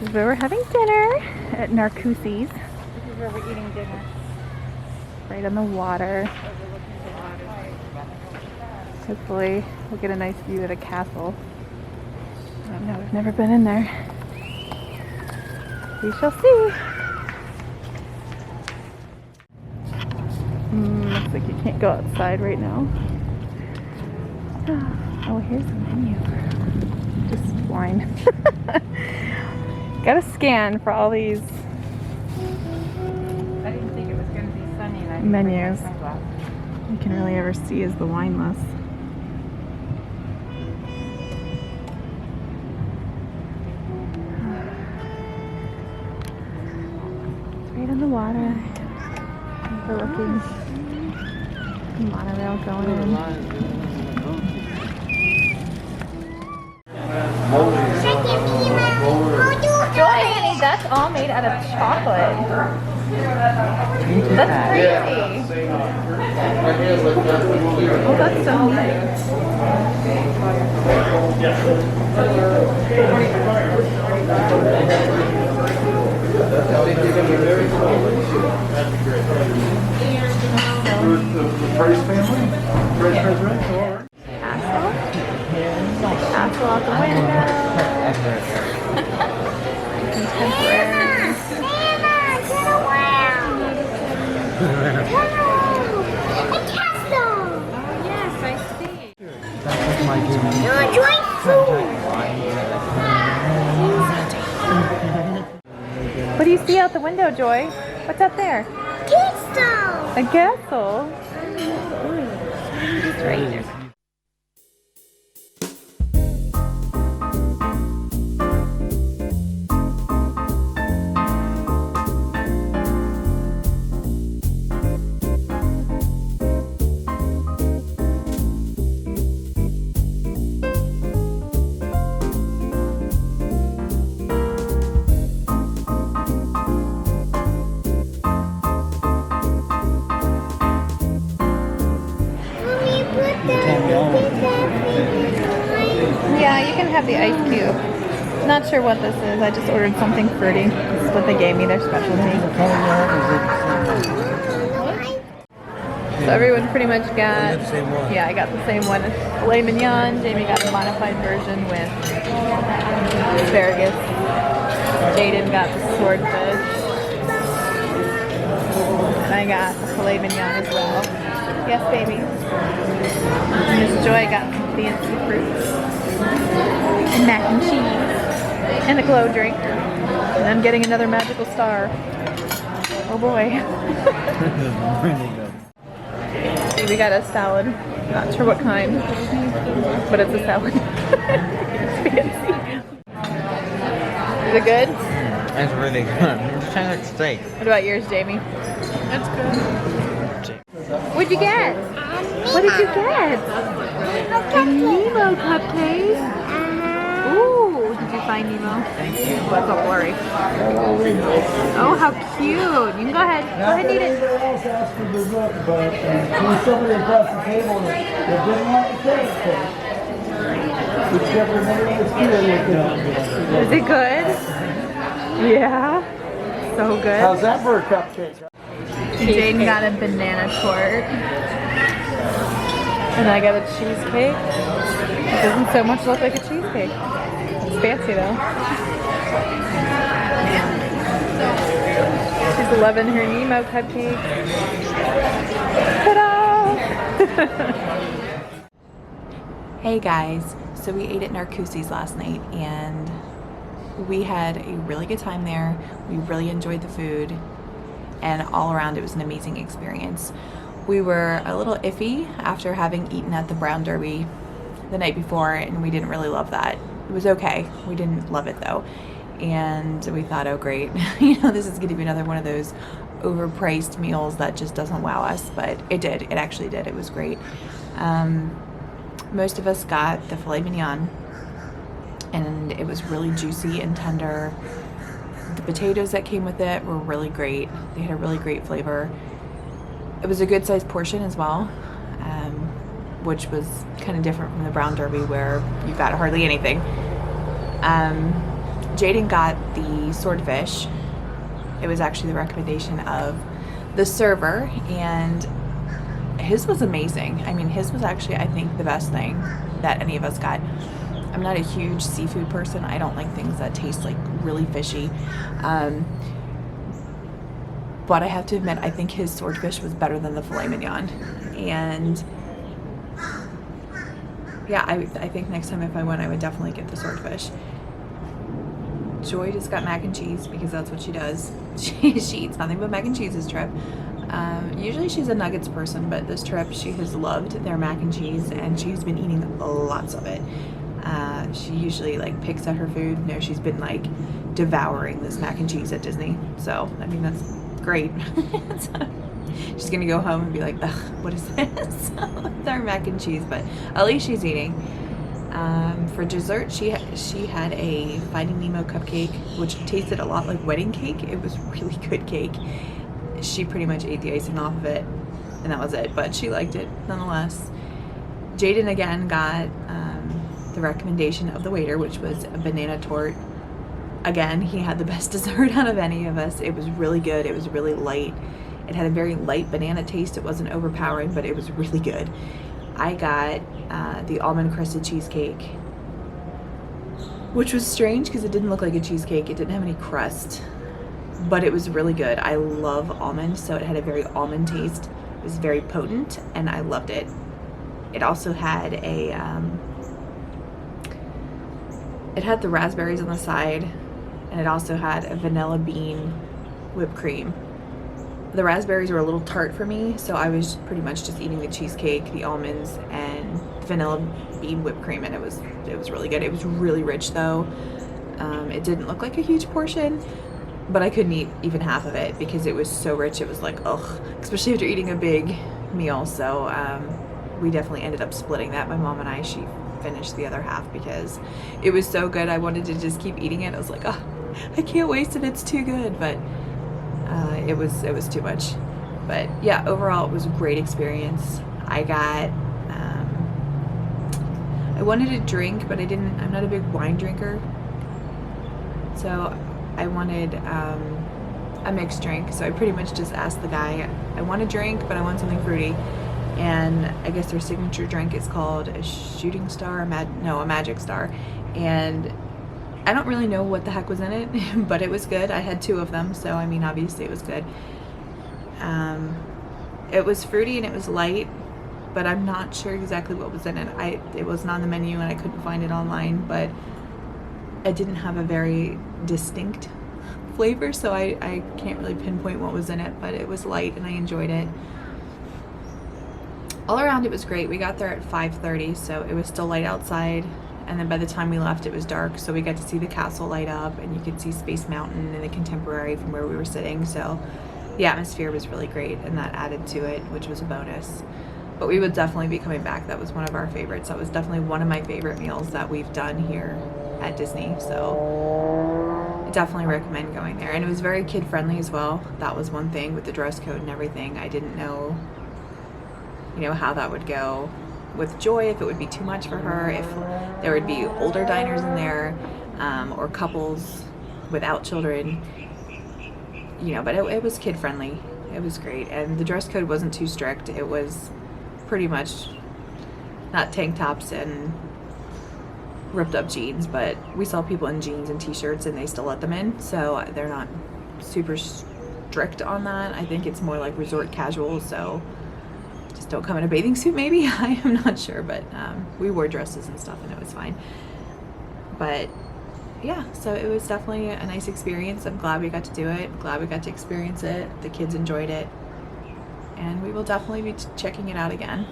This is where we're having dinner at Narcoossees. This is where we're eating dinner. Right on the water. Hopefully we'll get a nice view of the castle. I don't know, we've never been in there. We shall see. Looks like you can't go outside right now. Oh, here's the menu. Just wine. Gotta scan for all these I didn't think it was going to be sunny. And I menus. You can really ever see is the wine list. It's right on the water. Overlooking the monorail going in. Joy, honey, that's all made out of chocolate. That's crazy. Oh, that's so neat. The Price family? Price residential? Castle? Castle out the window. Contemporary. yes, I see. What do you see out the window, Joy? What's up there? Castle. A castle? It's right here. Yeah, you can have the ice cube. Not sure what this is. I just ordered something fruity. This is what they gave me, their specialty. So everyone pretty much got, yeah, I got the same one. Filet mignon. Jamie got a modified version with asparagus. Jaden got the swordfish. And I got the filet mignon as well. Yes, baby. Miss Joy got some fancy fruits. And mac and cheese. And a glow drink. And I'm getting another magical star. Oh boy. See, we got a salad. Not sure what kind. But it's a salad. It's fancy. Is it good? That's really good. It's kind of like steak. What about yours, Jamie? That's good. What'd you get? What did you get? A Nemo cupcake. Ooh, did you find Nemo? Thank you. Well, don't worry. Oh, how cute. You can go ahead. Go ahead and eat it. Everybody else asked for dessert, but there was somebody across the table that didn't want to take it. Whichever name was here, Is it good? Yeah. So good. how's that for a cupcake? Jaden got a banana tort. And I got a cheesecake. It doesn't so much look like a cheesecake. It's fancy though. She's loving her Nemo cupcake. Ta-da! Hey guys, so we ate at Narcoossee's last night and we had a really good time there. We really enjoyed the food and all around it was an amazing experience. We were a little iffy after having eaten at the Brown Derby the night before and we didn't really love that. It was okay. We didn't love it though. And we thought, oh great, this is gonna be another one of those overpriced meals that just doesn't wow us, but it did. It actually did. It was great. Most of us got the filet mignon and it was really juicy and tender. The potatoes that came with it were really great. They had a really great flavor. It was a good sized portion as well, which was kind of different from the Brown Derby where you got hardly anything. Jaden got the swordfish. It was actually the recommendation of the server, and his was amazing. I mean, his was actually, I think, the best thing that any of us got. I'm not a huge seafood person. I don't like things that taste like really fishy. But I have to admit, I think his swordfish was better than the filet mignon. And yeah, I think next time if I went, I would definitely get the swordfish. Joy just got mac and cheese because that's what she does. She eats nothing but mac and cheese this trip. Usually she's a nuggets person, but this trip she has loved their mac and cheese, and she's been eating lots of it. She usually like picks at her food. No, she's been like devouring this mac and cheese at Disney. So, I mean, that's great. She's gonna go home and be like, ugh, what is this? It's our mac and cheese, but at least she's eating. For dessert, she had a Finding Nemo cupcake, which tasted a lot like wedding cake. It was really good cake. She pretty much ate the icing off of it, and that was it, but she liked it nonetheless. Jaden again got the recommendation of the waiter, which was a banana torte. Again, he had the best dessert out of any of us. It was really good. It was really light. It had a very light banana taste. It wasn't overpowering, but it was really good. I got the almond crusted cheesecake, which was strange because it didn't look like a cheesecake. It didn't have any crust, but it was really good. I love almonds, so it had a very almond taste. It was very potent, and I loved it. It also had it had the raspberries on the side, and it also had a vanilla bean whipped cream. The raspberries were a little tart for me, so I was pretty much just eating the cheesecake, the almonds, and vanilla bean whipped cream, and it was really good. It was really rich though. It didn't look like a huge portion, but I couldn't eat even half of it because it was so rich. It was like, ugh, especially after eating a big meal. So we definitely ended up splitting that. My mom and I, she finished the other half because it was so good. I wanted to just keep eating it. I was like, oh, I can't waste it. It's too good. But it was too much. But yeah, overall it was a great experience. I got I wanted a drink, but I'm not a big wine drinker, so I wanted a mixed drink. So I pretty much just asked the guy, I want a drink, but I want something fruity. And I guess their signature drink is called a shooting star, a magic star. And I don't really know what the heck was in it, but it was good. I had 2 of them, so I mean, obviously it was good. It was fruity and it was light, but I'm not sure exactly what was in it. It wasn't on the menu and I couldn't find it online, but it didn't have a very distinct flavor, so I can't really pinpoint what was in it, but it was light and I enjoyed it. All around it was great. We got there at 5:30, so it was still light outside, and then by the time we left it was dark, so we got to see the castle light up, and you could see Space Mountain and the Contemporary from where we were sitting. So the atmosphere was really great, and that added to it, which was a bonus. But we would definitely be coming back. That was one of our favorites. That was definitely one of my favorite meals that we've done here at Disney, so I definitely recommend going there. And it was very kid friendly as well. That was one thing with the dress code and everything. I didn't know, how that would go with Joy, if it would be too much for her, if there would be older diners in there, or couples without children, but it was kid friendly. It was great, and the dress code wasn't too strict. It was pretty much not tank tops and ripped up jeans, but we saw people in jeans and t-shirts and they still let them in, so they're not super strict on that. I think it's more like resort casual, so just don't come in a bathing suit maybe. I am not sure, but we wore dresses and stuff and it was fine. But yeah, so it was definitely a nice experience. I'm glad we got to do it, glad we got to experience it. The kids enjoyed it, and we will definitely be checking it out again.